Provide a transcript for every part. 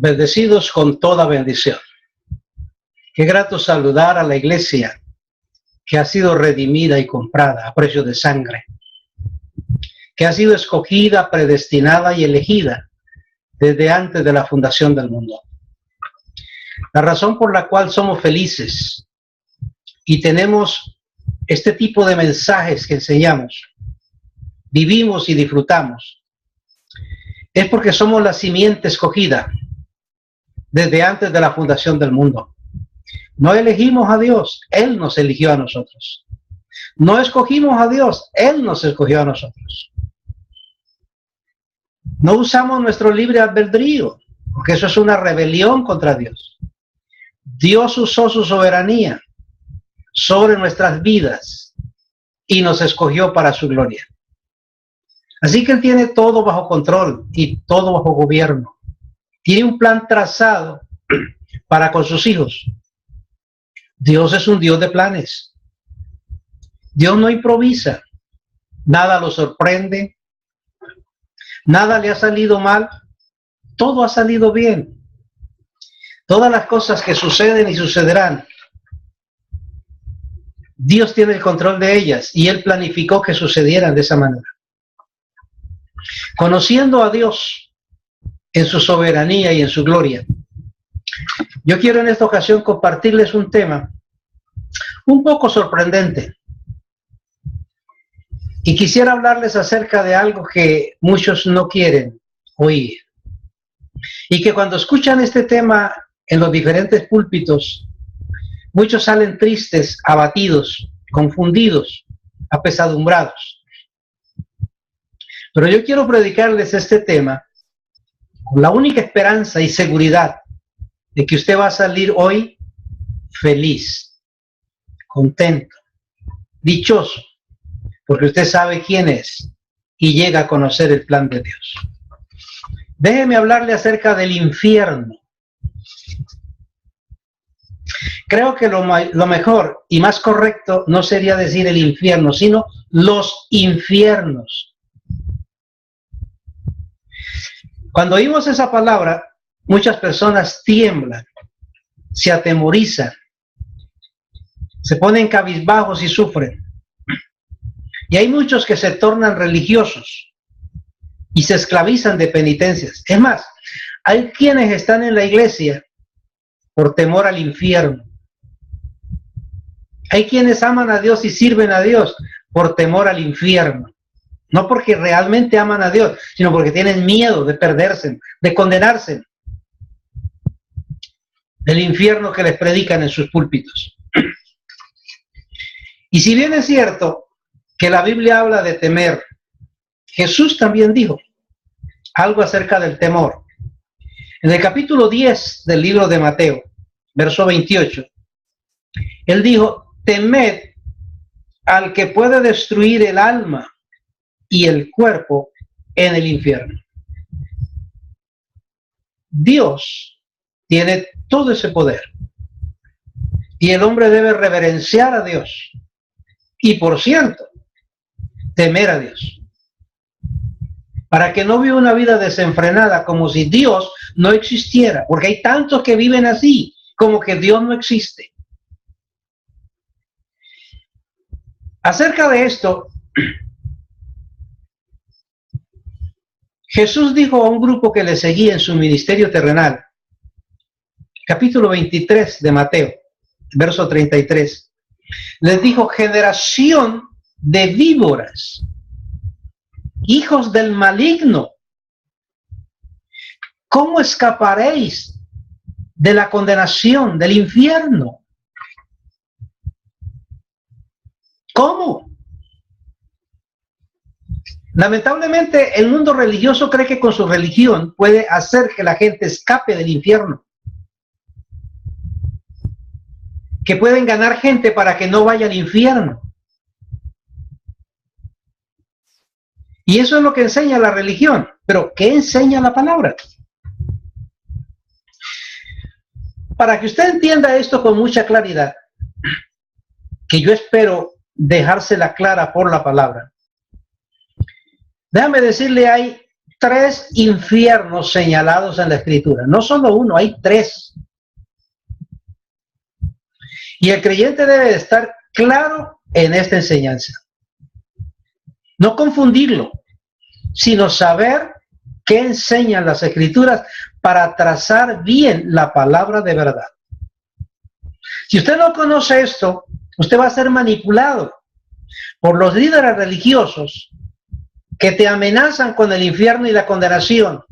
Bendecidos con toda bendición. Qué grato saludar a la iglesia que ha sido redimida y comprada a precio de sangre, que ha sido escogida, predestinada y elegida desde antes de la fundación del mundo. La razón por la cual somos felices y tenemos este tipo de mensajes que enseñamos, vivimos y disfrutamos, es porque somos la simiente escogida desde antes de la fundación del mundo. No elegimos a Dios, Él nos eligió a nosotros. No escogimos a Dios, Él nos escogió a nosotros. No usamos nuestro libre albedrío, porque eso es una rebelión contra Dios. Dios usó su soberanía sobre nuestras vidas y nos escogió para su gloria. Así que Él tiene todo bajo control y todo bajo gobierno. Tiene un plan trazado para con sus hijos. Dios es un Dios de planes. Dios no improvisa. Nada lo sorprende. Nada le ha salido mal. Todo ha salido bien. Todas las cosas que suceden y sucederán, Dios tiene el control de ellas y Él planificó que sucedieran de esa manera. Conociendo a Dios en su soberanía y en su gloria, yo quiero en esta ocasión compartirles un tema un poco sorprendente. Y quisiera hablarles acerca de algo que muchos no quieren oír. Y que cuando escuchan este tema en los diferentes púlpitos, muchos salen tristes, abatidos, confundidos, apesadumbrados. Pero yo quiero predicarles este tema con la única esperanza y seguridad de que usted va a salir hoy feliz, contento, dichoso, porque usted sabe quién es y llega a conocer el plan de Dios. Déjeme hablarle acerca del infierno. Creo que lo mejor y más correcto no sería decir el infierno, sino los infiernos. Cuando oímos esa palabra, muchas personas tiemblan, se atemorizan, se ponen cabizbajos y sufren. Y hay muchos que se tornan religiosos y se esclavizan de penitencias. Es más, hay quienes están en la iglesia por temor al infierno. Hay quienes aman a Dios y sirven a Dios por temor al infierno. No porque realmente aman a Dios, sino porque tienen miedo de perderse, de condenarse del infierno que les predican en sus púlpitos. Y si bien es cierto que la Biblia habla de temer, Jesús también dijo algo acerca del temor. En el capítulo 10 del libro de Mateo, verso 28, Él dijo: temed al que puede destruir el alma y el cuerpo en el infierno. Dios tiene todo ese poder y el hombre debe reverenciar a Dios y, por cierto, temer a Dios, para que no viva una vida desenfrenada como si Dios no existiera, porque hay tantos que viven así, como que Dios no existe. Acerca de esto, Jesús dijo a un grupo que le seguía en su ministerio terrenal, capítulo 23 de Mateo, verso 33, les dijo: generación de víboras, hijos del maligno, ¿cómo escaparéis de la condenación del infierno? ¿Cómo? Lamentablemente, el mundo religioso cree que con su religión puede hacer que la gente escape del infierno, que pueden ganar gente para que no vaya al infierno. Y eso es lo que enseña la religión. Pero ¿qué enseña la palabra? Para que usted entienda esto con mucha claridad, que yo espero dejársela clara por la palabra, déjame decirle, hay tres infiernos señalados en la Escritura. No solo uno, hay tres. Y el creyente debe de estar claro en esta enseñanza. No confundirlo, sino saber qué enseñan las Escrituras para trazar bien la palabra de verdad. Si usted no conoce esto, usted va a ser manipulado por los líderes religiosos que te amenazan con el infierno y la condenación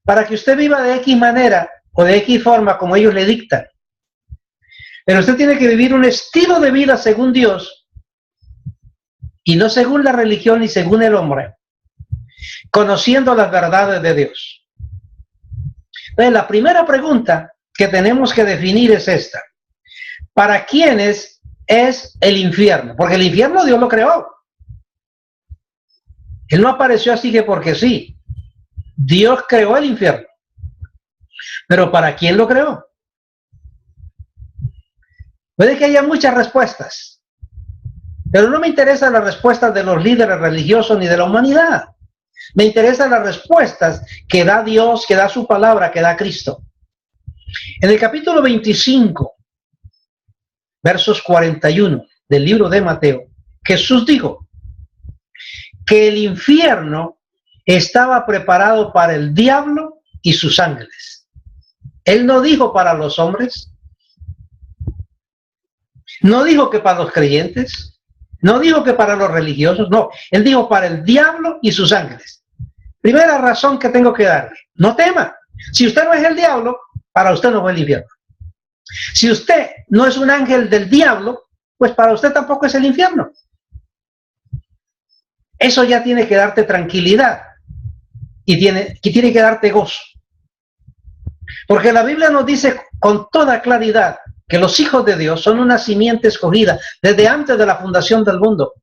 para que usted viva de X manera o de X forma como ellos le dictan. Pero usted tiene que vivir un estilo de vida según Dios y no según la religión ni según el hombre, conociendo las verdades de Dios. Entonces, la primera pregunta que tenemos que definir es esta: ¿para quiénes es el infierno? Porque el infierno Dios lo creó. Él no apareció así que porque sí. Dios creó el infierno. Pero ¿para quién lo creó? Puede que haya muchas respuestas, pero no me interesan las respuestas de los líderes religiosos ni de la humanidad. Me interesan las respuestas que da Dios, que da su palabra, que da Cristo. En el capítulo 25, versos 41 del libro de Mateo, Jesús dijo que el infierno estaba preparado para el diablo y sus ángeles. Él no dijo para los hombres, no dijo que para los creyentes, no dijo que para los religiosos, no, él dijo para el diablo y sus ángeles. Primera razón que tengo que darle: no tema. Si usted no es el diablo, para usted no fue el infierno. Si usted no es un ángel del diablo, pues para usted tampoco es el infierno. Eso ya tiene que darte tranquilidad y tiene que darte gozo. Porque la Biblia nos dice con toda claridad que los hijos de Dios son una simiente escogida desde antes de la fundación del mundo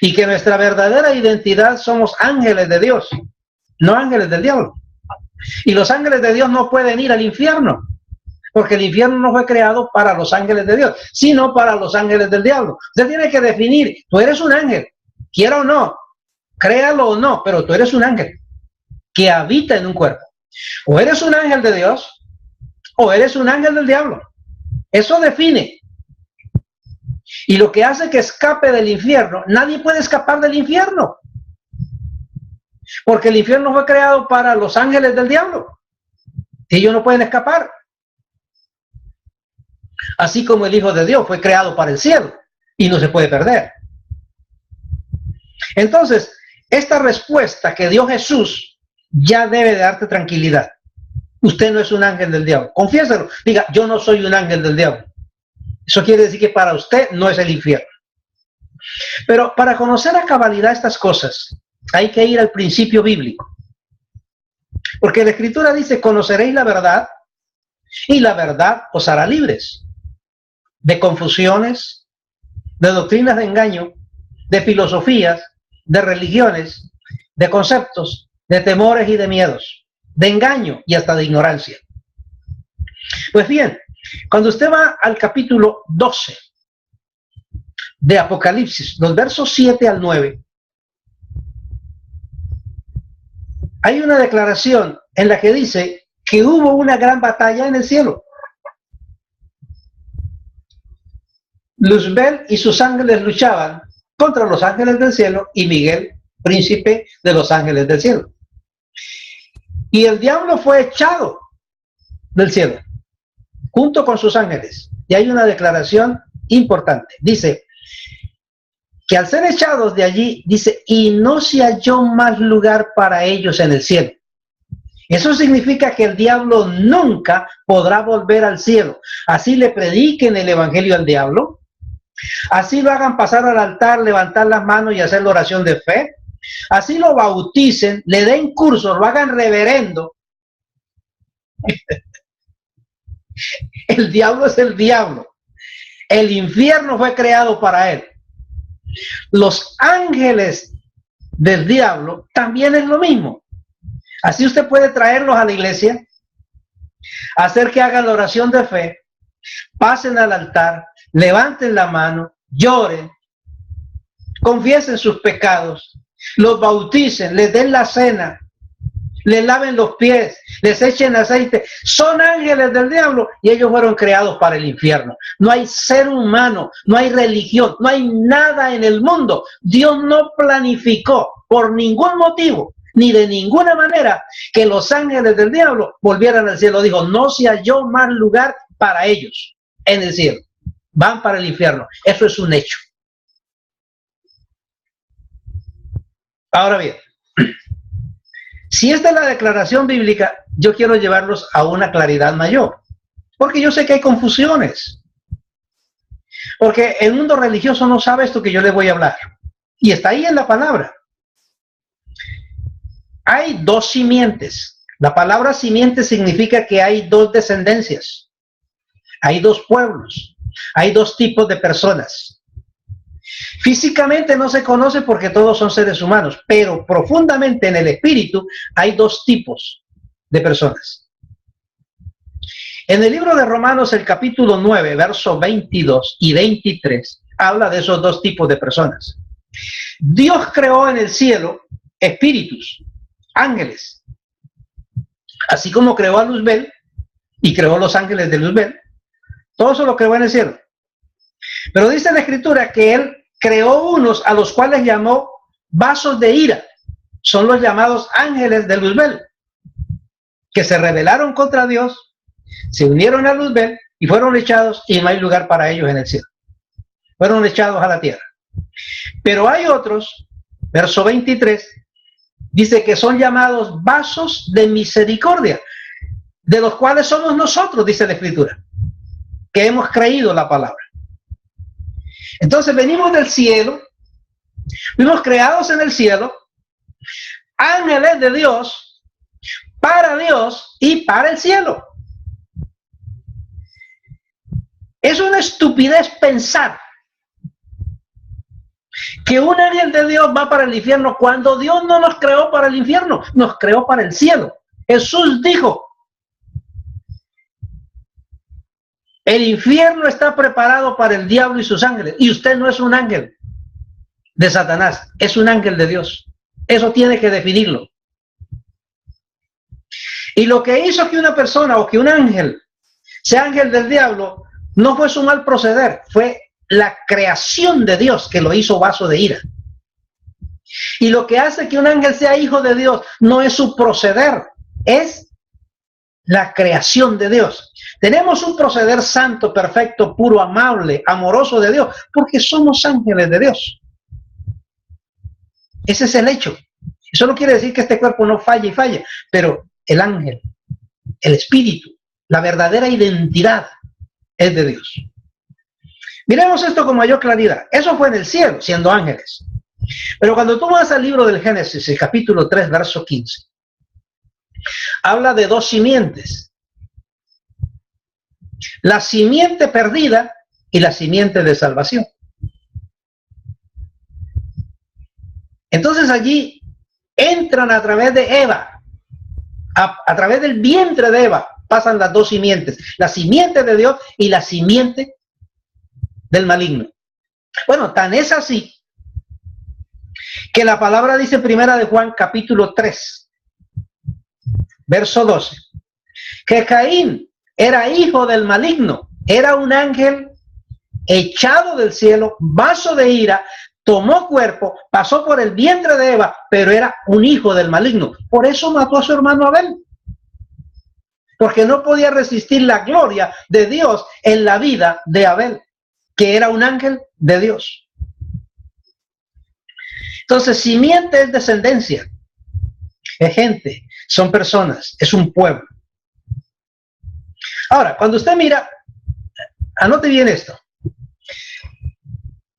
y que nuestra verdadera identidad somos ángeles de Dios, no ángeles del diablo. Y los ángeles de Dios no pueden ir al infierno, porque el infierno no fue creado para los ángeles de Dios, sino para los ángeles del diablo. Usted tiene que definir: tú eres un ángel, quiera o no, créalo o no, pero tú eres un ángel que habita en un cuerpo. O eres un ángel de Dios o eres un ángel del diablo. Eso define. Y lo que hace que escape del infierno, nadie puede escapar del infierno, porque el infierno fue creado para los ángeles del diablo. Ellos no pueden escapar. Así como el Hijo de Dios fue creado para el cielo y no se puede perder. Entonces, esta respuesta que dio Jesús ya debe de darte tranquilidad. Usted no es un ángel del diablo. Confiéselo. Diga: yo no soy un ángel del diablo. Eso quiere decir que para usted no es el infierno. Pero para conocer a cabalidad estas cosas, hay que ir al principio bíblico. Porque la Escritura dice: conoceréis la verdad y la verdad os hará libres de confusiones, de doctrinas de engaño, de filosofías, de religiones, de conceptos, de temores y de miedos, de engaño y hasta de ignorancia. Pues bien, cuando usted va al capítulo 12 de Apocalipsis, los versos 7 al 9, hay una declaración en la que dice que hubo una gran batalla en el cielo. Luzbel y sus ángeles luchaban contra los ángeles del cielo y Miguel, príncipe de los ángeles del cielo. Y el diablo fue echado del cielo junto con sus ángeles. Y hay una declaración importante. Dice que al ser echados de allí, dice, y no se halló más lugar para ellos en el cielo. Eso significa que el diablo nunca podrá volver al cielo. Así le prediquen el evangelio al diablo, así lo hagan pasar al altar, levantar las manos y hacer la oración de fe, así lo bauticen, le den cursos, lo hagan reverendo. El diablo es el diablo. El infierno fue creado para él. Los ángeles del diablo también es lo mismo. Así usted puede traerlos a la iglesia, hacer que hagan la oración de fe, pasen al altar, levanten la mano, lloren, confiesen sus pecados, los bauticen, les den la cena, les laven los pies, les echen aceite. Son ángeles del diablo y ellos fueron creados para el infierno. No hay ser humano, no hay religión, no hay nada en el mundo. Dios no planificó por ningún motivo, ni de ninguna manera, que los ángeles del diablo volvieran al cielo. Dijo, no se halló más lugar para ellos en el cielo. Van para el infierno. Eso es un hecho. Ahora bien, si esta es la declaración bíblica, yo quiero llevarlos a una claridad mayor, porque yo sé que hay confusiones, porque el mundo religioso no sabe esto que yo les voy a hablar, y está ahí en la palabra. Hay dos simientes. La palabra simiente significa que hay dos descendencias, hay dos pueblos, hay dos tipos de personas. Físicamente no se conoce porque todos son seres humanos, pero profundamente en el espíritu hay dos tipos de personas. En el libro de Romanos, el capítulo 9, versos 22 y 23, habla de esos dos tipos de personas. Dios creó en el cielo espíritus, ángeles, así como creó a Luzbel y creó los ángeles de Luzbel. Todo eso lo creó en el cielo. Pero dice la Escritura que Él creó unos a los cuales llamó vasos de ira. Son los llamados ángeles de Luzbel, que se rebelaron contra Dios, se unieron a Luzbel y fueron echados, y no hay lugar para ellos en el cielo. Fueron echados a la tierra. Pero hay otros, verso 23, dice que son llamados vasos de misericordia, de los cuales somos nosotros, dice la Escritura, que hemos creído la palabra. Entonces venimos del cielo, fuimos creados en el cielo, ángeles de Dios y para el cielo. Es una estupidez pensar que un ángel de Dios va para el infierno cuando Dios no nos creó para el infierno, nos creó para el cielo. Jesús dijo, el infierno está preparado para el diablo y sus ángeles. Y usted no es un ángel de Satanás, es un ángel de Dios. Eso tiene que definirlo. Y lo que hizo que una persona o que un ángel sea ángel del diablo no fue su mal proceder, fue la creación de Dios que lo hizo vaso de ira. Y lo que hace que un ángel sea hijo de Dios no es su proceder, es la creación de Dios. Tenemos un proceder santo, perfecto, puro, amable, amoroso de Dios, porque somos ángeles de Dios. Ese es el hecho. Eso no quiere decir que este cuerpo no falle y falle, pero el ángel, el espíritu, la verdadera identidad es de Dios. Miremos esto con mayor claridad. Eso fue en el cielo, siendo ángeles. Pero cuando tú vas al libro del Génesis, el capítulo 3, verso 15, habla de dos simientes. La simiente perdida y la simiente de salvación. Entonces allí entran a través de Eva, a través del vientre de Eva, pasan las dos simientes, la simiente de Dios y la simiente del maligno. Bueno, tan es así que la palabra dice en Primera de Juan, capítulo 3, verso 12, que Caín era hijo del maligno, era un ángel echado del cielo, vaso de ira, tomó cuerpo, pasó por el vientre de Eva, pero era un hijo del maligno. Por eso mató a su hermano Abel, porque no podía resistir la gloria de Dios en la vida de Abel, que era un ángel de Dios. Entonces, simiente es descendencia, es gente, son personas, es un pueblo. Ahora, cuando usted mira, anote bien esto.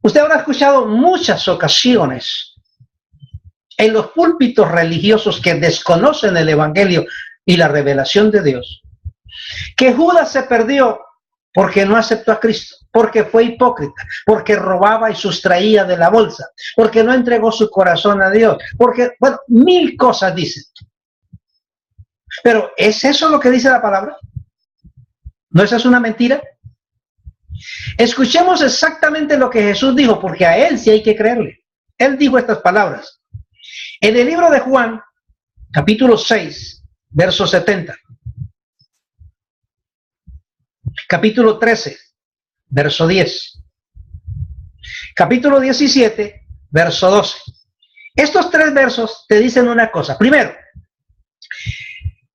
Usted habrá escuchado muchas ocasiones en los púlpitos religiosos que desconocen el Evangelio y la revelación de Dios, que Judas se perdió porque no aceptó a Cristo, porque fue hipócrita, porque robaba y sustraía de la bolsa, porque no entregó su corazón a Dios, porque, bueno, mil cosas dicen. Pero ¿es eso lo que dice la palabra? ¿No esa es una mentira? Escuchemos exactamente lo que Jesús dijo, porque a Él sí hay que creerle. Él dijo estas palabras. En el libro de Juan, capítulo 6, verso 70. Capítulo 13, verso 10. Capítulo 17, verso 12. Estos tres versos te dicen una cosa. Primero,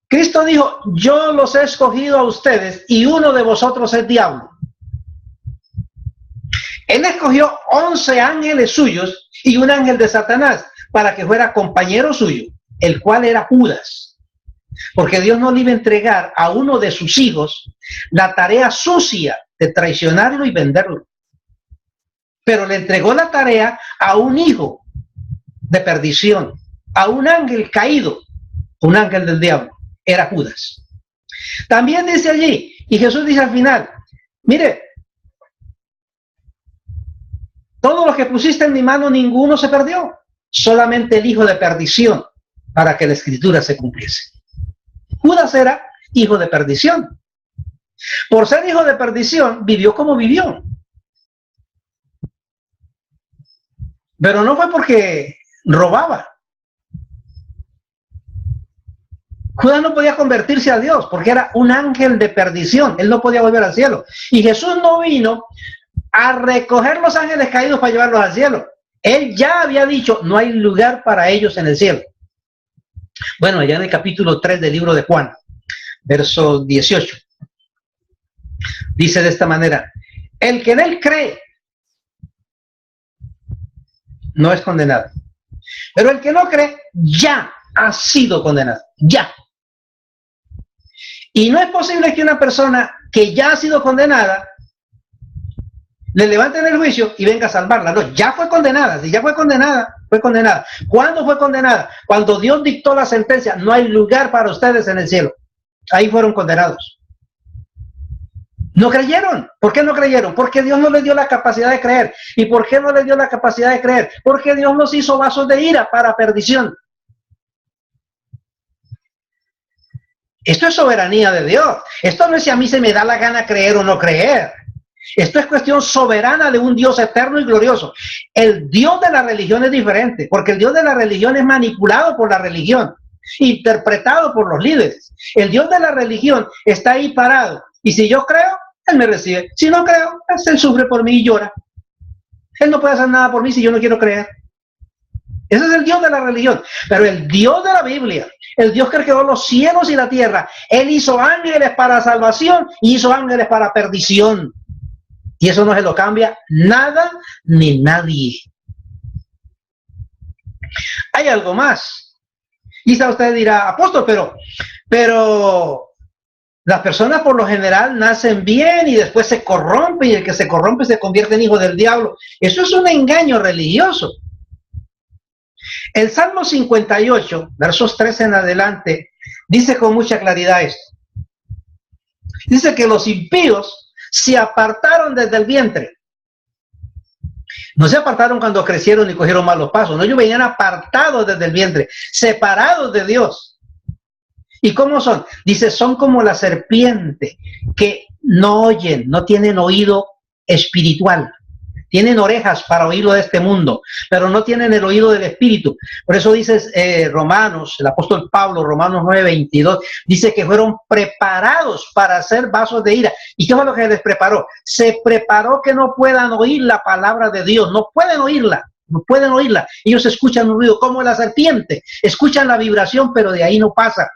Cristo dijo, yo los he escogido a ustedes y uno de vosotros es diablo. Él escogió 11 ángeles suyos y un ángel de Satanás para que fuera compañero suyo, el cual era Judas. Porque Dios no le iba a entregar a uno de sus hijos la tarea sucia de traicionarlo y venderlo. Pero le entregó la tarea a un hijo de perdición, a un ángel caído, un ángel del diablo. Era Judas. También dice allí, y Jesús dice al final, mire, todos los que pusiste en mi mano, ninguno se perdió, solamente el hijo de perdición, para que la escritura se cumpliese. Judas era hijo de perdición. Por ser hijo de perdición, vivió como vivió. Pero no fue porque robaba. Judas no podía convertirse a Dios porque era un ángel de perdición. Él no podía volver al cielo. Y Jesús no vino a recoger los ángeles caídos para llevarlos al cielo. Él ya había dicho, no hay lugar para ellos en el cielo. Bueno, allá en el capítulo 3 del libro de Juan, verso 18, dice de esta manera, el que en él cree no es condenado, pero el que no cree ya ha sido condenado, ya. Y no es posible que una persona que ya ha sido condenada le levanten el juicio y venga a salvarla. No, ya fue condenada. Si ya fue condenada, fue condenada. ¿Cuándo fue condenada? Cuando Dios dictó la sentencia, no hay lugar para ustedes en el cielo. Ahí fueron condenados. No creyeron. ¿Por qué no creyeron? Porque Dios no les dio la capacidad de creer. ¿Y por qué no les dio la capacidad de creer? Porque Dios nos hizo vasos de ira para perdición. Esto es soberanía de Dios. Esto no es si a mí se me da la gana creer o no creer. Esto es cuestión soberana de un Dios eterno y glorioso. El Dios de la religión es diferente, porque el Dios de la religión es manipulado por la religión, interpretado por los líderes. El Dios de la religión está ahí parado, y si yo creo, Él me recibe. Si no creo, Él sufre por mí y llora. Él no puede hacer nada por mí si yo no quiero creer. Ese es el Dios de la religión. Pero el Dios de la Biblia, el Dios que creó los cielos y la tierra, Él hizo ángeles para salvación y hizo ángeles para perdición. Y eso no se lo cambia nada ni nadie. Hay algo más. Quizá usted dirá, apóstol, pero las personas por lo general nacen bien y después se corrompen, y el que se corrompe se convierte en hijo del diablo. Eso es un engaño religioso. El Salmo 58, versos 13 en adelante, dice con mucha claridad esto. Dice que los impíos se apartaron desde el vientre. No se apartaron cuando crecieron y cogieron malos pasos. No, ellos venían apartados desde el vientre, separados de Dios. ¿Y cómo son? Dice, son como la serpiente, que no oyen, no tienen oído espiritual. Tienen orejas para oírlo de este mundo, pero no tienen el oído del Espíritu. Por eso dice Romanos, el apóstol Pablo, Romanos 9:22, dice que fueron preparados para hacer vasos de ira. ¿Y qué fue lo que les preparó? Se preparó que no puedan oír la palabra de Dios, no pueden oírla. No pueden oírla. Ellos escuchan un ruido como la serpiente, escuchan la vibración, pero de ahí no pasa.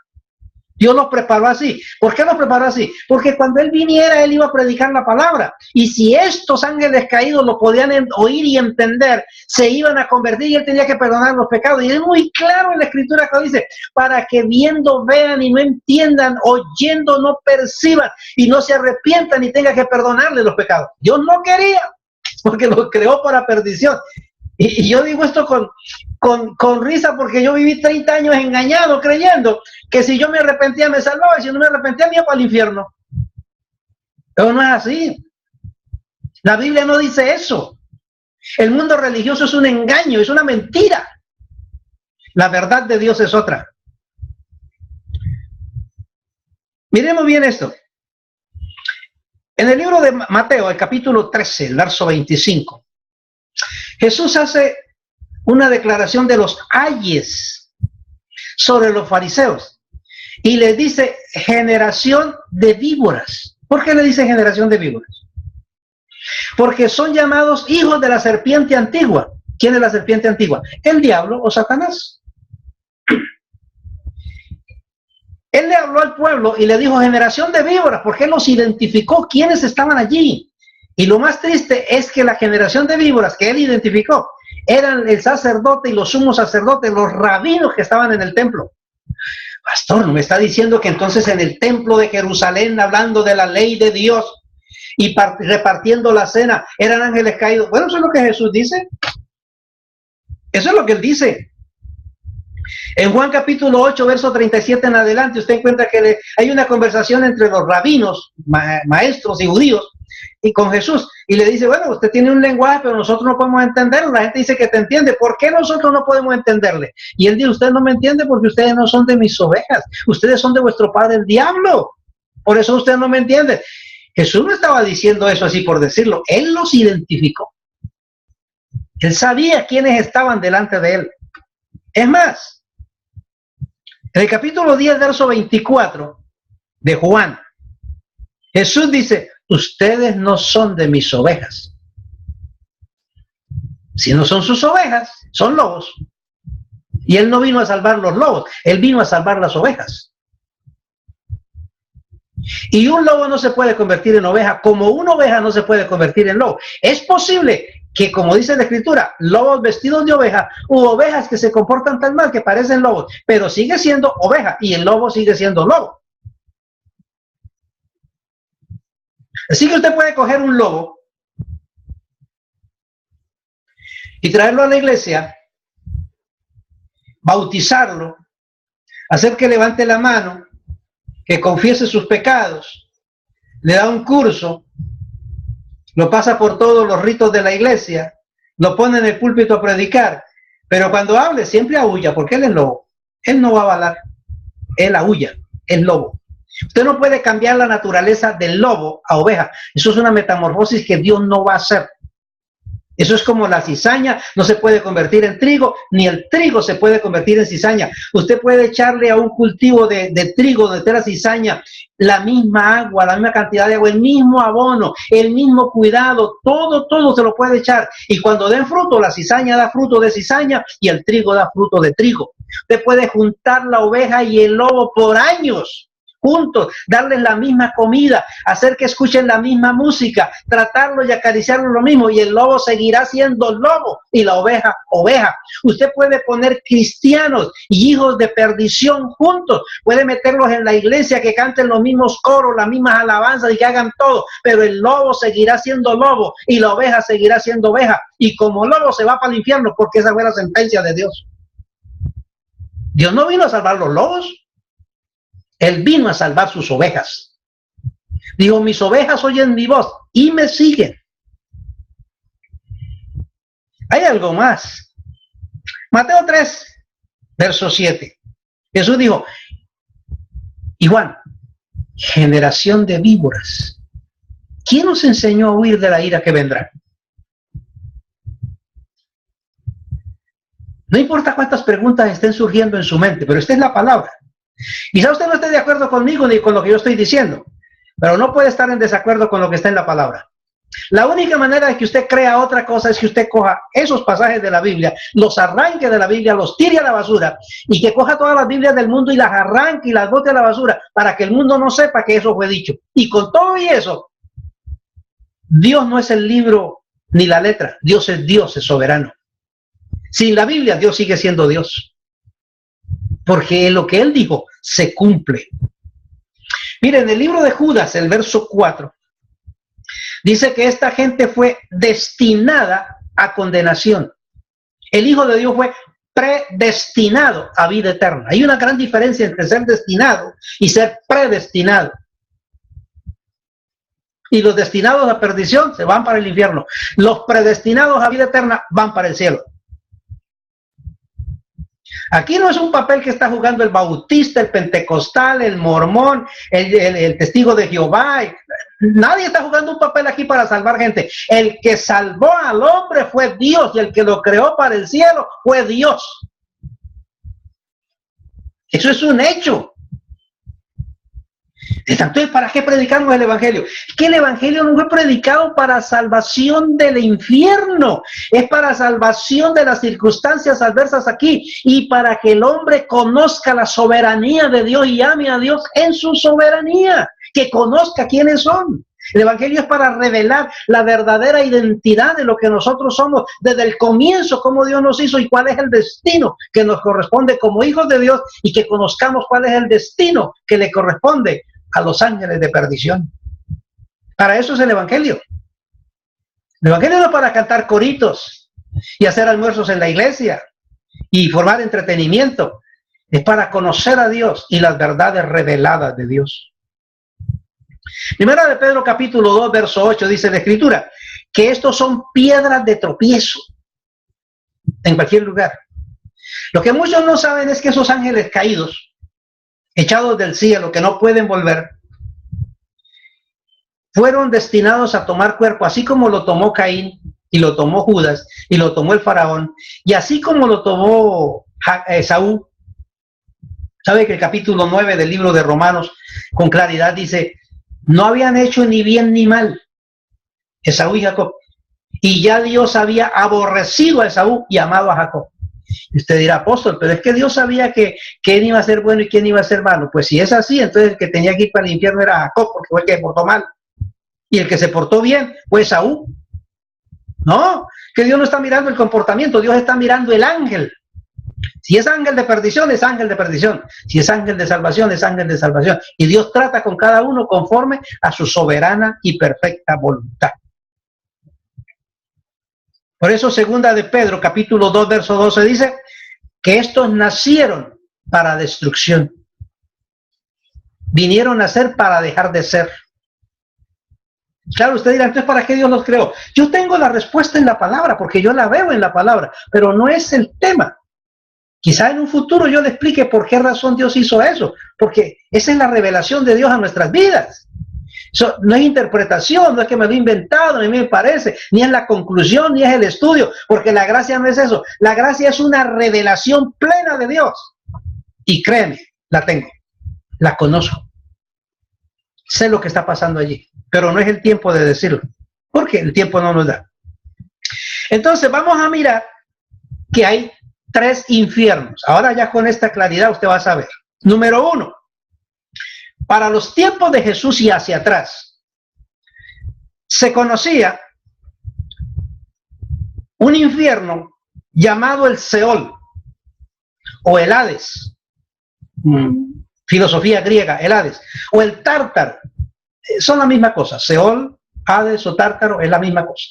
Dios los preparó así. ¿Por qué los preparó así? Porque cuando Él viniera, Él iba a predicar la palabra. Y si estos ángeles caídos lo podían oír y entender, se iban a convertir y Él tenía que perdonar los pecados. Y es muy claro en la Escritura que dice, para que viendo vean y no entiendan, oyendo no perciban y no se arrepientan y tengan que perdonarle los pecados. Dios no quería, porque los creó para perdición. Y yo digo esto con risa, porque yo viví 30 años engañado, creyendo que si yo me arrepentía me salvaba, y si no me arrepentía me iba al infierno. Pero no es así. La Biblia no dice eso. El mundo religioso es un engaño, es una mentira. La verdad de Dios es otra. Miremos bien esto. En el libro de Mateo, el capítulo 13, el verso 25, Jesús hace una declaración de los ayes sobre los fariseos. Y les dice generación de víboras. ¿Por qué le dice generación de víboras? Porque son llamados hijos de la serpiente antigua. ¿Quién es la serpiente antigua? El diablo o Satanás. Él le habló al pueblo y le dijo generación de víboras, porque él los identificó quiénes estaban allí. Y lo más triste es que la generación de víboras que él identificó eran el sacerdote y los sumos sacerdotes, los rabinos que estaban en el templo. Pastor, ¿no me está diciendo que entonces en el templo de Jerusalén, hablando de la ley de Dios y repartiendo la cena, eran ángeles caídos? Bueno, eso es lo que Jesús dice. Eso es lo que él dice. En Juan capítulo 8, verso 37 en adelante, usted encuentra que hay una conversación entre los rabinos, maestros y judíos, y con Jesús. Y le dice, bueno, usted tiene un lenguaje, pero nosotros no podemos entenderlo. La gente dice que te entiende. ¿Por qué nosotros no podemos entenderle? Y él dice, usted no me entiende porque ustedes no son de mis ovejas. Ustedes son de vuestro padre el diablo. Por eso usted no me entiende. Jesús no estaba diciendo eso así por decirlo. Él los identificó. Él sabía quiénes estaban delante de él. Es más, en el capítulo 10, verso 24 de Juan, Jesús dice, ustedes no son de mis ovejas. Si no son sus ovejas, son lobos. Y él no vino a salvar los lobos, él vino a salvar las ovejas. Y un lobo no se puede convertir en oveja, como una oveja no se puede convertir en lobo. Es posible que, como dice la Escritura, lobos vestidos de oveja, u ovejas que se comportan tan mal que parecen lobos, pero sigue siendo oveja y el lobo sigue siendo lobo. Así que usted puede coger un lobo y traerlo a la iglesia, bautizarlo, hacer que levante la mano, que confiese sus pecados, le da un curso, lo pasa por todos los ritos de la iglesia, lo pone en el púlpito a predicar, pero cuando hable siempre aúlla, porque él es lobo. Él no va a hablar, él aúlla, es lobo. Usted no puede cambiar la naturaleza del lobo a oveja. Eso es una metamorfosis que Dios no va a hacer. Eso es como la cizaña, no se puede convertir en trigo, ni el trigo se puede convertir en cizaña. Usted puede echarle a un cultivo de trigo donde está la cizaña la misma agua, la misma cantidad de agua, el mismo abono, el mismo cuidado, todo se lo puede echar. Y cuando den fruto, la cizaña da fruto de cizaña y el trigo da fruto de trigo. Usted puede juntar la oveja y el lobo por años juntos, darles la misma comida, hacer que escuchen la misma música, tratarlo y acariciarlo lo mismo, y el lobo seguirá siendo lobo y la oveja, oveja. Usted puede poner cristianos y hijos de perdición juntos, puede meterlos en la iglesia que canten los mismos coros, las mismas alabanzas y que hagan todo, pero el lobo seguirá siendo lobo y la oveja seguirá siendo oveja, y como lobo se va para el infierno, porque esa fue la sentencia de Dios. Dios no vino a salvar los lobos. Él vino a salvar sus ovejas. Dijo, mis ovejas oyen mi voz y me siguen. Hay algo más. Mateo 3, verso 7. Jesús dijo, y Juan, generación de víboras, ¿quién nos enseñó a huir de la ira que vendrá? No importa cuántas preguntas estén surgiendo en su mente, pero esta es la palabra. Quizá usted no esté de acuerdo conmigo ni con lo que yo estoy diciendo, pero no puede estar en desacuerdo con lo que está en la palabra. La única manera de que usted crea otra cosa es que usted coja esos pasajes de la Biblia, los arranque de la Biblia, los tire a la basura, y que coja todas las Biblias del mundo y las arranque y las bote a la basura para que el mundo no sepa que eso fue dicho. Y con todo y eso, Dios no es el libro ni la letra. Dios, es soberano. Sin la Biblia, Dios sigue siendo Dios. Porque lo que él dijo se cumple. Miren, en el libro de Judas, el verso 4, dice que esta gente fue destinada a condenación. El Hijo de Dios fue predestinado a vida eterna. Hay una gran diferencia entre ser destinado y ser predestinado. Y los destinados a perdición se van para el infierno. Los predestinados a vida eterna van para el cielo. Aquí no es un papel que está jugando el bautista, el pentecostal, el mormón, el testigo de Jehová. Nadie está jugando un papel aquí para salvar gente. El que salvó al hombre fue Dios, y el que lo creó para el cielo fue Dios. Eso es un hecho. Entonces, ¿para qué predicamos el evangelio? Que el evangelio no fue predicado para salvación del infierno, es para salvación de las circunstancias adversas aquí, y para que el hombre conozca la soberanía de Dios y ame a Dios en su soberanía, que conozca quiénes son. El evangelio es para revelar la verdadera identidad de lo que nosotros somos desde el comienzo, cómo Dios nos hizo y cuál es el destino que nos corresponde como hijos de Dios, y que conozcamos cuál es el destino que le corresponde a los ángeles de perdición. Para eso es el evangelio. El evangelio no es para cantar coritos y hacer almuerzos en la iglesia y formar entretenimiento. Es para conocer a Dios y las verdades reveladas de Dios. Primera de Pedro capítulo 2 verso 8 dice la escritura que estos son piedras de tropiezo en cualquier lugar. Lo que muchos no saben es que esos ángeles caídos, echados del cielo, que no pueden volver, fueron destinados a tomar cuerpo, así como lo tomó Caín, y lo tomó Judas, y lo tomó el faraón, y así como lo tomó Esaú. Sabe que el capítulo 9 del libro de Romanos con claridad dice: no habían hecho ni bien ni mal Esaú y Jacob, y ya Dios había aborrecido a Esaú y amado a Jacob. Y usted dirá: apóstol, pero es que Dios sabía que quién iba a ser bueno y quién iba a ser malo. Pues si es así, entonces el que tenía que ir para el infierno era Jacob, porque fue el que se portó mal, y el que se portó bien fue Esaú. No, que Dios no está mirando el comportamiento, Dios está mirando el ángel. Si es ángel de perdición, es ángel de perdición. Si es ángel de salvación, es ángel de salvación. Y Dios trata con cada uno conforme a su soberana y perfecta voluntad. Por eso segunda de Pedro, capítulo 2, verso 12, dice que estos nacieron para destrucción. Vinieron a ser para dejar de ser. Claro, usted dirá: entonces, ¿para qué Dios los creó? Yo tengo la respuesta en la palabra, porque yo la veo en la palabra, pero no es el tema. Quizá en un futuro yo le explique por qué razón Dios hizo eso, porque esa es la revelación de Dios a nuestras vidas. Eso no es interpretación, no es que me lo he inventado, ni me parece, ni es la conclusión, ni es el estudio, porque la gracia no es eso. La gracia es una revelación plena de Dios. Y créeme, la tengo, la conozco. Sé lo que está pasando allí, pero no es el tiempo de decirlo, porque el tiempo no nos da. Entonces vamos a mirar que hay 3 infiernos. Ahora ya con esta claridad usted va a saber. Número 1, para los tiempos de Jesús y hacia atrás, se conocía un infierno llamado el Seol o el Hades, filosofía griega, el Hades, o el Tártaro. Son la misma cosa. Seol, Hades o Tártaro es la misma cosa.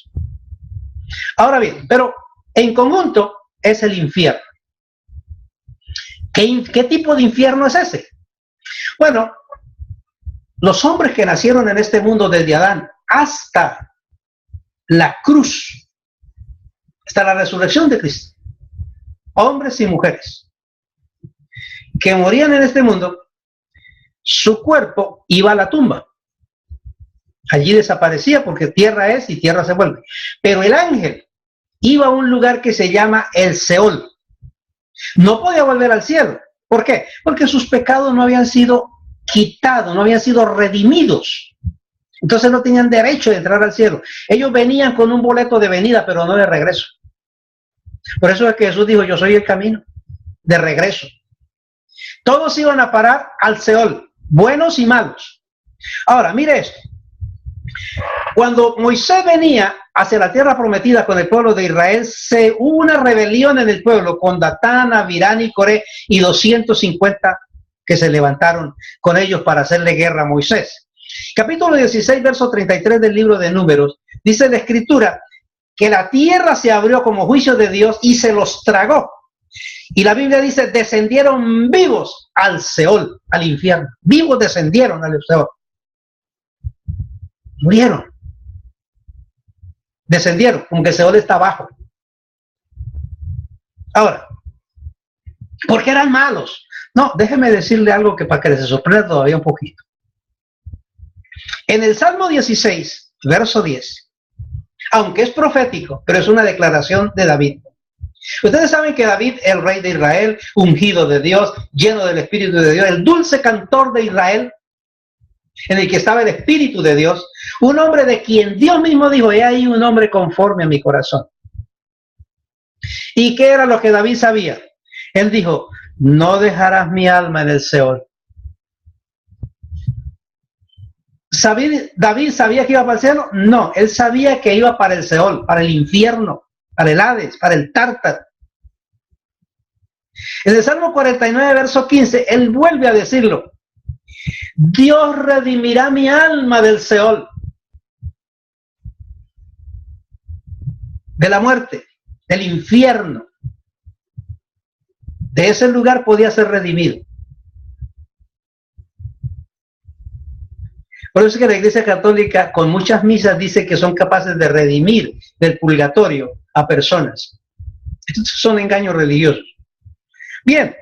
Ahora bien, pero en conjunto es el infierno. ¿Qué tipo de infierno es ese? Bueno, los hombres que nacieron en este mundo desde Adán hasta la cruz, hasta la resurrección de Cristo, hombres y mujeres que morían en este mundo, su cuerpo iba a la tumba. Allí desaparecía, porque tierra es y tierra se vuelve. Pero el ángel iba a un lugar que se llama el Seol. No podía volver al cielo. ¿Por qué? Porque sus pecados no habían sido quitados, no habían sido redimidos. Entonces no tenían derecho de entrar al cielo. Ellos venían con un boleto de venida, pero no de regreso. Por eso es que Jesús dijo: yo soy el camino de regreso. Todos iban a parar al Seol, buenos y malos. Ahora, mire esto. Cuando Moisés venía hacia la tierra prometida con el pueblo de Israel, hubo una rebelión en el pueblo con Datán, Abirán y Coré y 250 que se levantaron con ellos para hacerle guerra a Moisés. Capítulo 16, verso 33 del libro de Números, dice la escritura que la tierra se abrió como juicio de Dios y se los tragó. Y la Biblia dice: descendieron vivos al Seol, al infierno. Vivos descendieron al Seol. Murieron. Descendieron, aunque Seol está abajo. Ahora, porque eran malos. No, déjeme decirle algo que para que se sorprenda todavía un poquito. En el Salmo 16, verso 10, aunque es profético, pero es una declaración de David. Ustedes saben que David, el rey de Israel, ungido de Dios, lleno del Espíritu de Dios, el dulce cantor de Israel, en el que estaba el Espíritu de Dios, un hombre de quien Dios mismo dijo, he ahí un hombre conforme a mi corazón. ¿Y qué era lo que David sabía? Él dijo, no dejarás mi alma en el Seol. ¿David sabía que iba para el cielo? No, él sabía que iba para el Seol, para el infierno, para el Hades, para el Tártaro. En el Salmo 49, verso 15, él vuelve a decirlo. Dios redimirá mi alma del Seol, de la muerte, del infierno. De ese lugar podía ser redimido. Por eso es que la Iglesia Católica con muchas misas dice que son capaces de redimir del purgatorio a personas. Estos son engaños religiosos. Bien,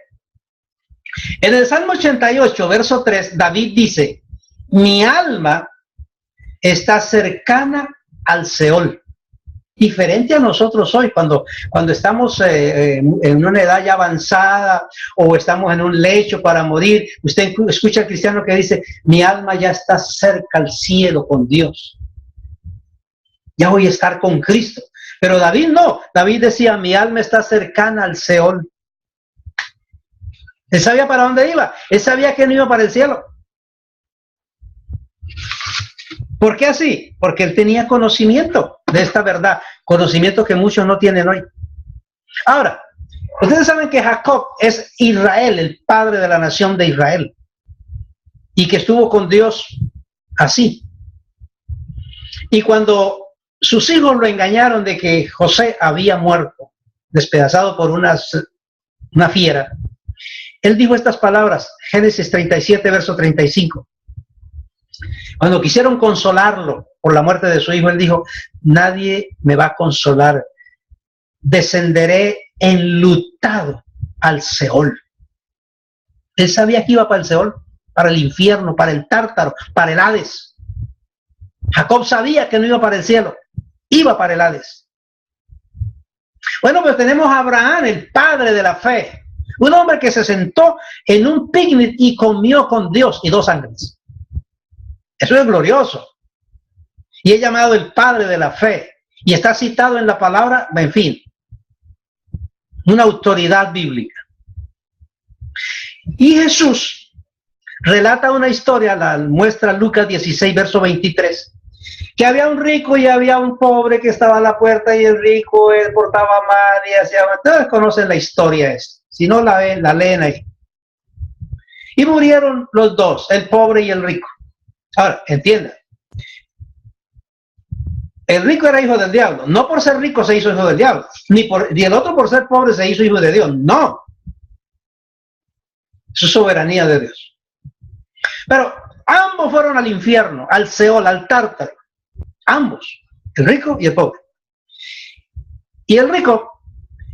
en el Salmo 88, verso 3, David dice, mi alma está cercana al Seol. Diferente a nosotros hoy, cuando estamos en una edad ya avanzada o estamos en un lecho para morir, usted escucha al cristiano que dice, mi alma ya está cerca al cielo con Dios. Ya voy a estar con Cristo. Pero David no, David decía, mi alma está cercana al Seol. Él sabía para dónde iba, él sabía que no iba para el cielo. ¿Por qué así? Porque él tenía conocimiento de esta verdad, conocimiento que muchos no tienen hoy. Ahora, ustedes saben que Jacob es Israel, el padre de la nación de Israel, y que estuvo con Dios así. Y cuando sus hijos lo engañaron de que José había muerto, despedazado por una fiera, él dijo estas palabras, Génesis 37, verso 35. Cuando quisieron consolarlo por la muerte de su hijo, él dijo, nadie me va a consolar, descenderé enlutado al Seol. Él sabía que iba para el Seol, para el infierno, para el Tártaro, para el Hades. Jacob sabía que no iba para el cielo, iba para el Hades. Bueno, pues tenemos a Abraham, el padre de la fe, un hombre que se sentó en un picnic y comió con Dios y dos ángeles. Eso es glorioso. Y es llamado el padre de la fe. Y está citado en la palabra, en fin, una autoridad bíblica. Y Jesús relata una historia, la muestra Lucas 16, verso 23, que había un rico y había un pobre que estaba a la puerta y el rico portaba mal y hacía... Ustedes conocen la historia esta. Si no la leen ahí. Y murieron los dos, el pobre y el rico. Ahora, entiendan, el rico era hijo del diablo, no por ser rico se hizo hijo del diablo, ni el otro por ser pobre se hizo hijo de Dios, no. Eso es soberanía de Dios. Pero ambos fueron al infierno, al Seol, al Tártaro, ambos, el rico y el pobre. Y el rico,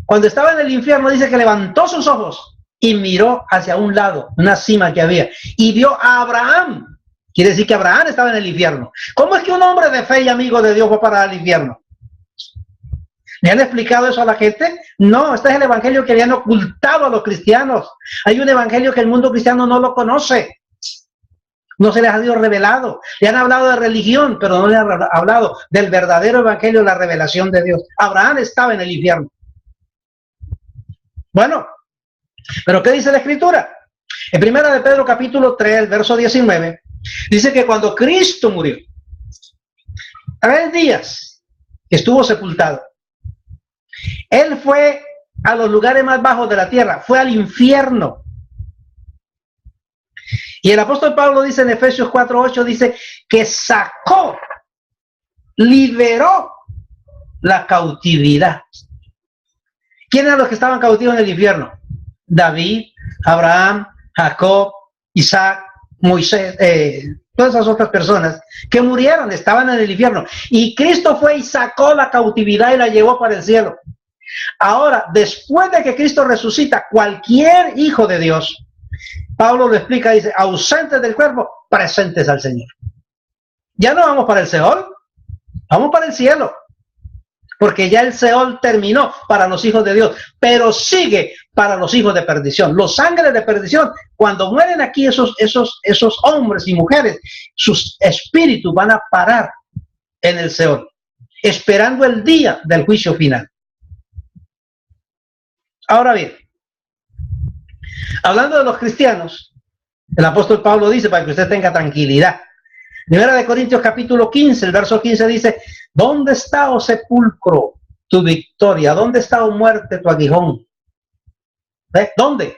cuando estaba en el infierno, dice que levantó sus ojos y miró hacia un lado, una cima que había, y vio a Abraham. Quiere decir que Abraham estaba en el infierno. ¿Cómo es que un hombre de fe y amigo de Dios va para el infierno? ¿Le han explicado eso a la gente? No, este es el evangelio que le han ocultado a los cristianos. Hay un evangelio que el mundo cristiano no lo conoce. No se les ha sido revelado. Le han hablado de religión, pero no le han hablado del verdadero evangelio, la revelación de Dios. Abraham estaba en el infierno. Bueno, ¿pero qué dice la Escritura? En 1 de Pedro capítulo 3, verso 19, dice que cuando Cristo murió, 3 días que estuvo sepultado, Él fue a los lugares más bajos de la tierra, fue al infierno. Y el apóstol Pablo dice en Efesios 4:8, dice que sacó, liberó la cautividad. ¿Quiénes eran los que estaban cautivos en el infierno? David, Abraham, Jacob, Isaac, Moisés, todas esas otras personas que murieron, estaban en el infierno. Y Cristo fue y sacó la cautividad y la llevó para el cielo. Ahora, después de que Cristo resucita, cualquier hijo de Dios, Pablo lo explica, dice, ausentes del cuerpo, presentes al Señor. Ya no vamos para el Seol, vamos para el cielo. Porque ya el Seol terminó para los hijos de Dios, pero sigue para los hijos de perdición. Los ángeles de perdición, cuando mueren aquí esos hombres y mujeres, sus espíritus van a parar en el Seol, esperando el día del juicio final. Ahora bien, hablando de los cristianos, el apóstol Pablo dice, para que usted tenga tranquilidad, Primera de Corintios capítulo 15, el verso 15 dice, ¿dónde está, oh sepulcro, tu victoria? ¿Dónde está, oh muerte, tu aguijón? ¿Dónde?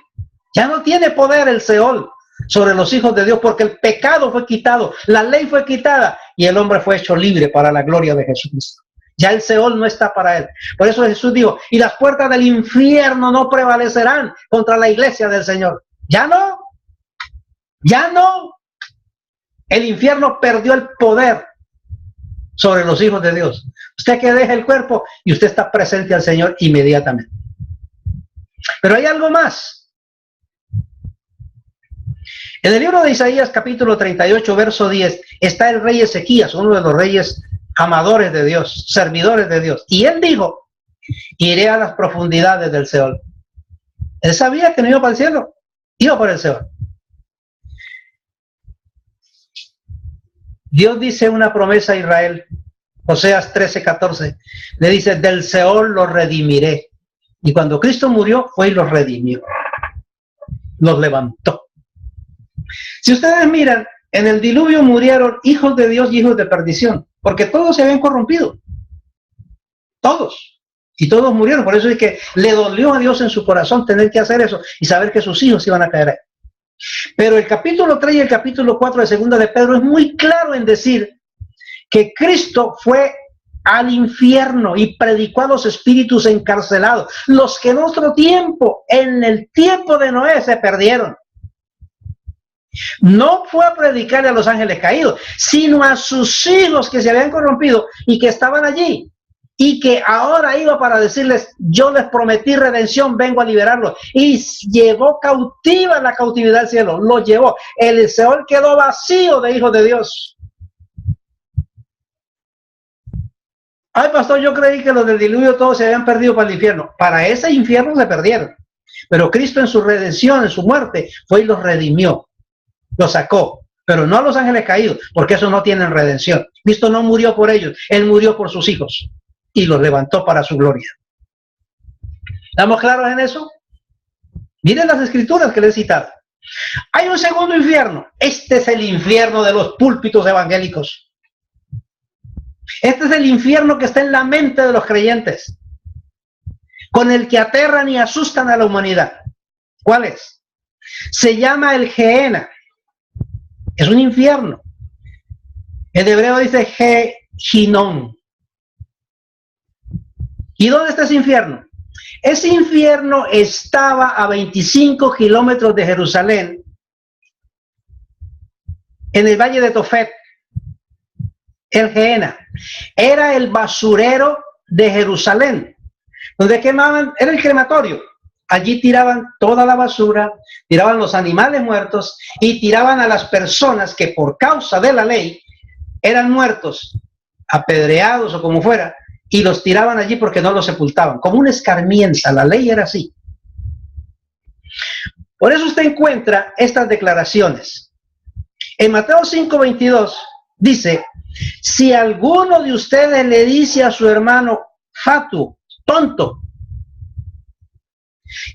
Ya no tiene poder el Seol sobre los hijos de Dios, porque el pecado fue quitado, la ley fue quitada y el hombre fue hecho libre para la gloria de Jesucristo. Ya el Seol no está para él. Por eso Jesús dijo, y las puertas del infierno no prevalecerán contra la iglesia del Señor. Ya no. Ya no. El infierno perdió el poder sobre los hijos de Dios. Usted que deja el cuerpo y usted está presente al Señor inmediatamente. Pero hay algo más. En el libro de Isaías capítulo 38, verso 10, está el rey Ezequías, uno de los reyes amadores de Dios, servidores de Dios. Y él dijo, iré a las profundidades del Seol. Él sabía que no iba para el cielo, iba por el Seol. Dios dice una promesa a Israel, Oseas 13:14, le dice, del Seol los redimiré. Y cuando Cristo murió, fue y los redimió, los levantó. Si ustedes miran, en el diluvio murieron hijos de Dios y hijos de perdición, porque todos se habían corrompido, todos, y todos murieron. Por eso es que le dolió a Dios en su corazón tener que hacer eso y saber que sus hijos iban a caer ahí. Pero el capítulo 3 y el capítulo 4 de Segunda de Pedro es muy claro en decir que Cristo fue al infierno y predicó a los espíritus encarcelados, los que en otro tiempo, en el tiempo de Noé, se perdieron. No fue a predicarle a los ángeles caídos, sino a sus hijos que se habían corrompido y que estaban allí. Y que ahora iba para decirles, yo les prometí redención, vengo a liberarlos. Y llevó cautiva la cautividad al cielo, lo llevó. El Seol quedó vacío de hijos de Dios. Ay, pastor, yo creí que los del diluvio todos se habían perdido para el infierno. Para ese infierno se perdieron. Pero Cristo en su redención, en su muerte, fue y los redimió, los sacó. Pero no a los ángeles caídos, porque esos no tienen redención. Cristo no murió por ellos, Él murió por sus hijos y los levantó para su gloria. ¿Estamos claros en eso? Miren las escrituras que les he citado. Hay un segundo infierno. Este es el infierno de los púlpitos evangélicos. Este es el infierno que está en la mente de los creyentes, con el que aterran y asustan a la humanidad. ¿Cuál es? Se llama el Gehenna. Es un infierno. En hebreo dice Gehinnom. ¿Y dónde está ese infierno? Ese infierno estaba a 25 kilómetros de Jerusalén, en el valle de Tofet. El Gehenna era el basurero de Jerusalén, donde quemaban, era el crematorio. Allí tiraban toda la basura, tiraban los animales muertos y tiraban a las personas que por causa de la ley eran muertos, apedreados o como fuera, y los tiraban allí porque no los sepultaban, como una escarmienza. La ley era así. Por eso usted encuentra estas declaraciones. En Mateo 5:22 dice, si alguno de ustedes le dice a su hermano, fatu, tonto,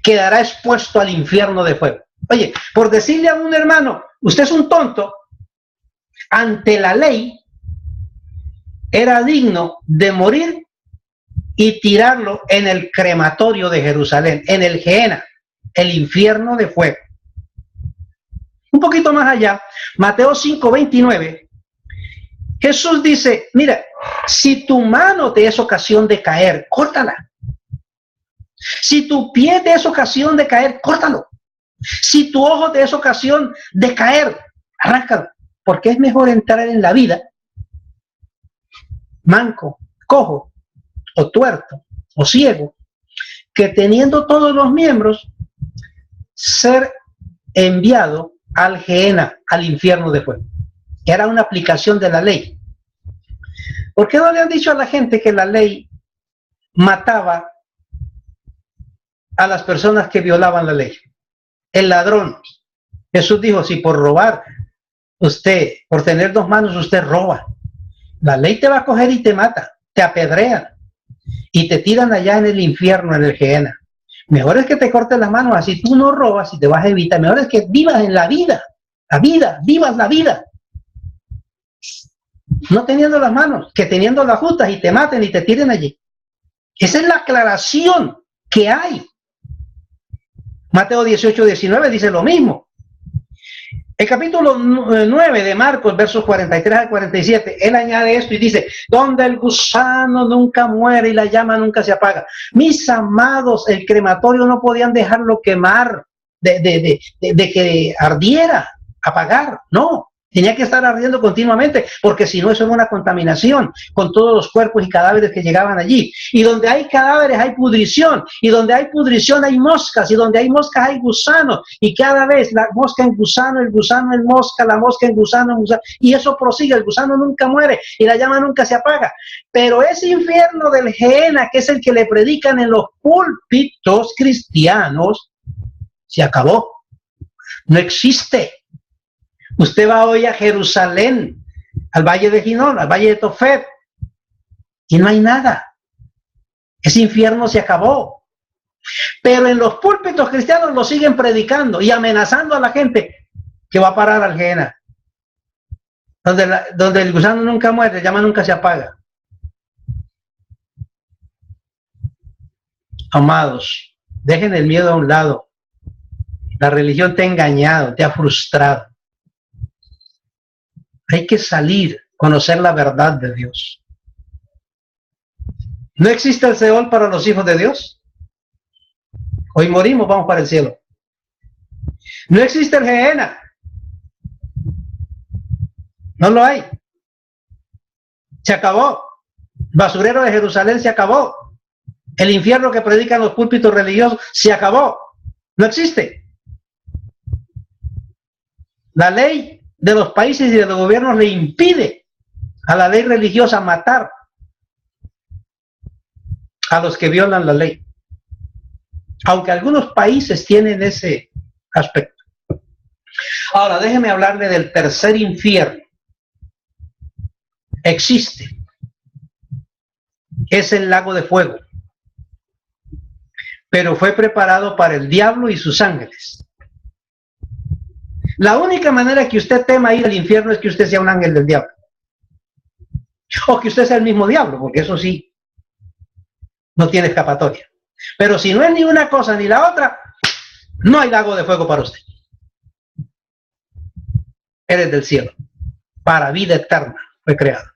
quedará expuesto al infierno de fuego. Oye, por decirle a un hermano, usted es un tonto, ante la ley, era digno de morir y tirarlo en el crematorio de Jerusalén, en el Gehenna, el infierno de fuego. Un poquito más allá, Mateo 5:29, Jesús dice, mira, si tu mano te es ocasión de caer, córtala. Si tu pie te es ocasión de caer, córtalo. Si tu ojo te es ocasión de caer, arráncalo. Porque es mejor entrar en la vida manco, cojo, o tuerto, o ciego, que teniendo todos los miembros, ser enviado al Gehenna, al infierno de fuego. Era una aplicación de la ley. ¿Por qué no le han dicho a la gente que la ley mataba a las personas que violaban la ley? El ladrón. Jesús dijo, si por robar usted, por tener dos manos usted roba, la ley te va a coger y te mata, te apedrean y te tiran allá en el infierno, en el Gehenna. Mejor es que te cortes las manos, así tú no robas y te vas a evitar. Mejor es que vivas en la vida, vivas la vida. No teniendo las manos, que teniendo las justas y te maten y te tiren allí. Esa es la aclaración que hay. Mateo 18:19 dice lo mismo. El capítulo 9 de Marcos, versos 43 al 47, él añade esto y dice, donde el gusano nunca muere y la llama nunca se apaga. Mis amados, el crematorio no podían dejarlo quemar, de que ardiera, apagar, no. Tenía que estar ardiendo continuamente, porque si no, eso era una contaminación con todos los cuerpos y cadáveres que llegaban allí. Y donde hay cadáveres hay pudrición, y donde hay pudrición hay moscas, y donde hay moscas hay gusanos, y cada vez la mosca en gusano, el gusano en mosca, la mosca en gusano, y eso prosigue, el gusano nunca muere, y la llama nunca se apaga. Pero ese infierno del Gehenna, que es el que le predican en los púlpitos cristianos, se acabó. No existe. Usted va hoy a Jerusalén, al Valle de Ginón, al Valle de Tofet, y no hay nada. Ese infierno se acabó. Pero en los púlpitos cristianos lo siguen predicando y amenazando a la gente que va a parar al Gehenna, donde el gusano nunca muere, la llama nunca se apaga. Amados, dejen el miedo a un lado. La religión te ha engañado, te ha frustrado. Hay que salir, conocer la verdad de Dios. ¿No existe el Seol para los hijos de Dios? Hoy morimos, vamos para el cielo. ¿No existe el Gehenna? No lo hay. Se acabó. Basurero de Jerusalén se acabó. El infierno que predican los púlpitos religiosos se acabó. No existe. La ley de los países y de los gobiernos le impide a la ley religiosa matar a los que violan la ley, aunque algunos países tienen ese aspecto. Ahora déjeme hablarle del tercer infierno. Existe, es el lago de fuego, pero fue preparado para el diablo y sus ángeles. La única manera que usted tema ir al infierno es que usted sea un ángel del diablo. O que usted sea el mismo diablo, porque eso sí, no tiene escapatoria. Pero si no es ni una cosa ni la otra, no hay lago de fuego para usted. Eres del cielo, para vida eterna fue creado.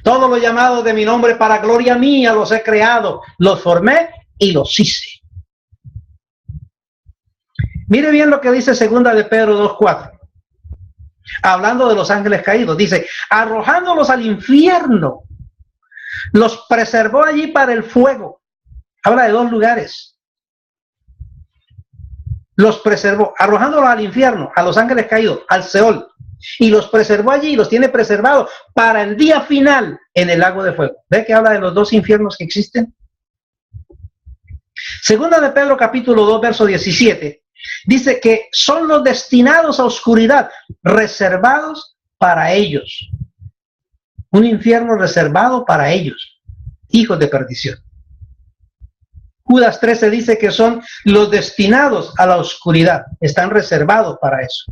Todos los llamados de mi nombre para gloria mía los he creado, los formé y los hice. Mire bien lo que dice segunda de Pedro 2:4. Hablando de los ángeles caídos, dice, arrojándolos al infierno, los preservó allí para el fuego. Habla de dos lugares. Los preservó, arrojándolos al infierno, a los ángeles caídos, al Seol, y los preservó allí, y los tiene preservados para el día final en el lago de fuego. ¿Ve que habla de los dos infiernos que existen? Segunda de Pedro capítulo 2, verso 17. Dice que son los destinados a oscuridad, reservados para ellos. Un infierno reservado para ellos, hijos de perdición. Judas 13 dice que son los destinados a la oscuridad, están reservados para eso.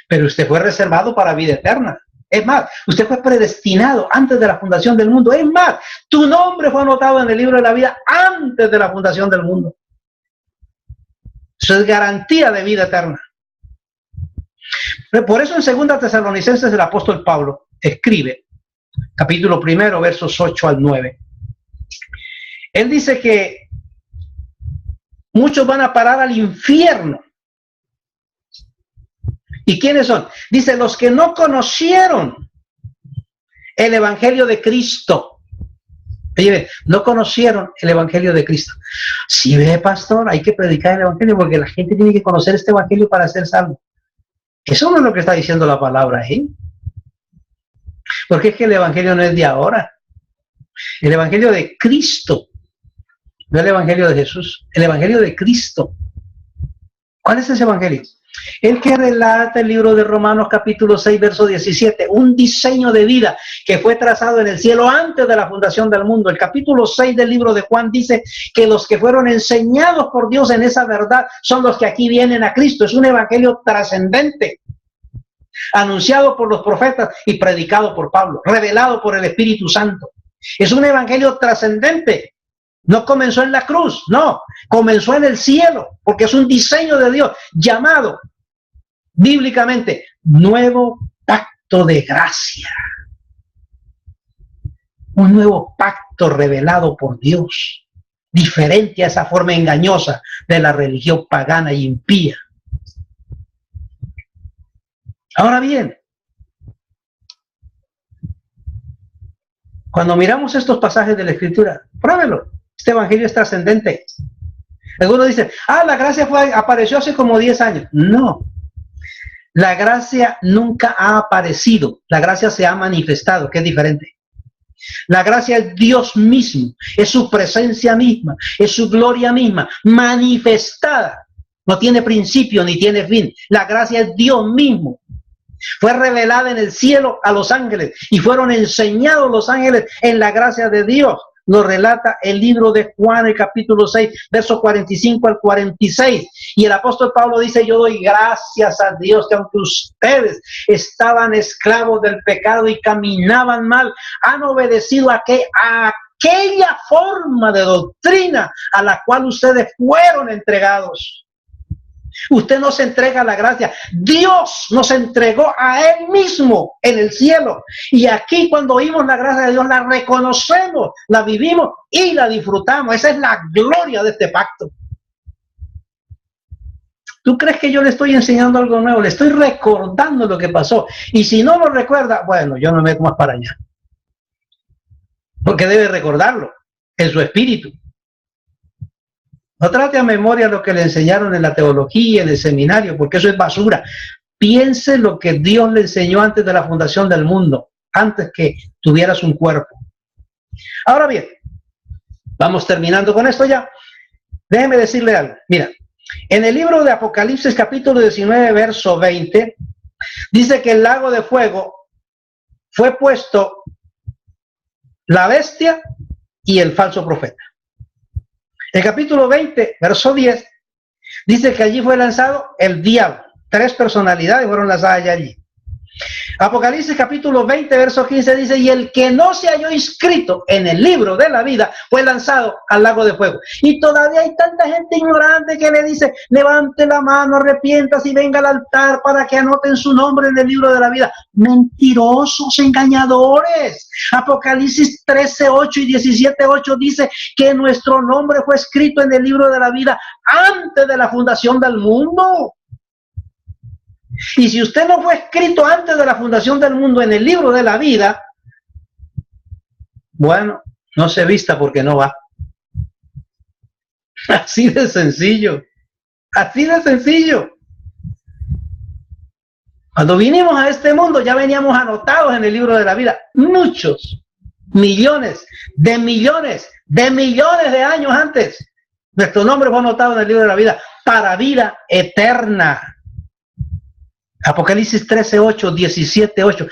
Pero usted fue reservado para vida eterna. Es más, usted fue predestinado antes de la fundación del mundo. Es más, tu nombre fue anotado en el libro de la vida antes de la fundación del mundo. Eso es garantía de vida eterna. Por eso en 2 Tesalonicenses el apóstol Pablo escribe, capítulo 1, versos 8 al 9. Él dice que muchos van a parar al infierno. ¿Y quiénes son? Dice, los que no conocieron el evangelio de Cristo. Oye, no conocieron el Evangelio de Cristo. Si ve, pastor, hay que predicar el Evangelio porque la gente tiene que conocer este Evangelio para ser salvo. Eso no es lo que está diciendo la palabra ahí. Porque es que el Evangelio no es de ahora. El Evangelio de Cristo, no el Evangelio de Jesús, el Evangelio de Cristo. ¿Cuál es ese Evangelio? El que relata el libro de Romanos capítulo 6, verso 17, un diseño de vida que fue trazado en el cielo antes de la fundación del mundo. El capítulo 6 del libro de Juan dice que los que fueron enseñados por Dios en esa verdad son los que aquí vienen a Cristo. Es un evangelio trascendente, anunciado por los profetas y predicado por Pablo, revelado por el Espíritu Santo. Es un evangelio trascendente. No comenzó en la cruz, no, comenzó en el cielo, porque es un diseño de Dios llamado bíblicamente nuevo pacto de gracia. Un nuevo pacto revelado por Dios, diferente a esa forma engañosa de la religión pagana y impía. Ahora bien, cuando miramos estos pasajes de la Escritura, pruébelo. Este evangelio es trascendente. Algunos dicen, la gracia apareció hace como 10 años. No, la gracia nunca ha aparecido. La gracia se ha manifestado, que es diferente. La gracia es Dios mismo, es su presencia misma, es su gloria misma, manifestada. No tiene principio ni tiene fin. La gracia es Dios mismo. Fue revelada en el cielo a los ángeles y fueron enseñados los ángeles en la gracia de Dios. Nos relata el libro de Juan, el capítulo 6, versos 45 al 46. Y el apóstol Pablo dice, yo doy gracias a Dios que aunque ustedes estaban esclavos del pecado y caminaban mal, han obedecido a aquella forma de doctrina a la cual ustedes fueron entregados. Usted no se entrega a la gracia. Dios nos entregó a Él mismo en el cielo. Y aquí cuando oímos la gracia de Dios, la reconocemos, la vivimos y la disfrutamos. Esa es la gloria de este pacto. ¿Tú crees que yo le estoy enseñando algo nuevo? Le estoy recordando lo que pasó. Y si no lo recuerda, bueno, yo no me meto más para allá. Porque debe recordarlo en su espíritu. No trate a memoria lo que le enseñaron en la teología, en el seminario, porque eso es basura. Piense lo que Dios le enseñó antes de la fundación del mundo, antes que tuvieras un cuerpo. Ahora bien, vamos terminando con esto ya. Déjeme decirle algo. Mira, en el libro de Apocalipsis, capítulo 19, verso 20, dice que el lago de fuego fue puesto la bestia y el falso profeta. El capítulo 20, verso 10, dice que allí fue lanzado el diablo. 3 personalidades fueron lanzadas allí. Apocalipsis capítulo 20, verso 15 dice, y el que no se halló inscrito en el libro de la vida fue lanzado al lago de fuego. Y todavía hay tanta gente ignorante que le dice, levante la mano, arrepiéntase y venga al altar para que anoten su nombre en el libro de la vida. Mentirosos, engañadores. Apocalipsis 13, 8 y 17, 8 dice que nuestro nombre fue escrito en el libro de la vida antes de la fundación del mundo. Y si usted no fue escrito antes de la fundación del mundo en el libro de la vida, bueno, no se vista porque no va. Así de sencillo. Así de sencillo. Cuando vinimos a este mundo ya veníamos anotados en el libro de la vida. Muchos, millones de años antes. Nuestro nombre fue anotado en el libro de la vida para vida eterna. Apocalipsis 13, 8, 17, 8.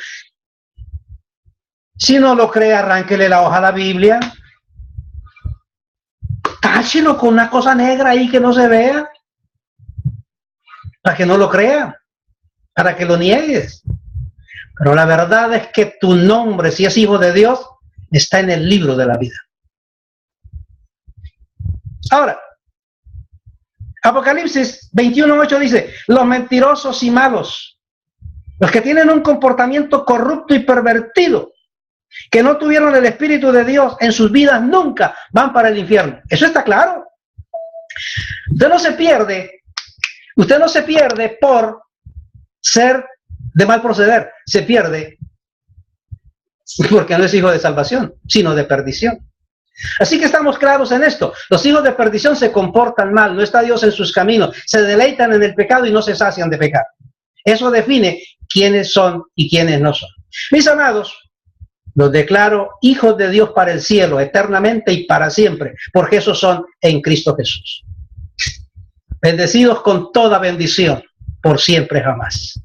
Si no lo cree, arránquele la hoja a la Biblia. Táchelo con una cosa negra ahí que no se vea. Para que no lo crea. Para que lo niegues. Pero la verdad es que tu nombre, si es hijo de Dios, está en el libro de la vida. Ahora, Apocalipsis 21:8 dice, los mentirosos y malos, los que tienen un comportamiento corrupto y pervertido, que no tuvieron el Espíritu de Dios en sus vidas, nunca van para el infierno. Eso está claro. Usted no se pierde por ser de mal proceder, se pierde porque no es hijo de salvación, sino de perdición. Así que estamos claros en esto. Los hijos de perdición se comportan mal, no está Dios en sus caminos, se deleitan en el pecado y no se sacian de pecado. Eso define quiénes son y quiénes no son. Mis amados, los declaro hijos de Dios para el cielo, eternamente y para siempre, porque esos son en Cristo Jesús. Bendecidos con toda bendición, por siempre jamás.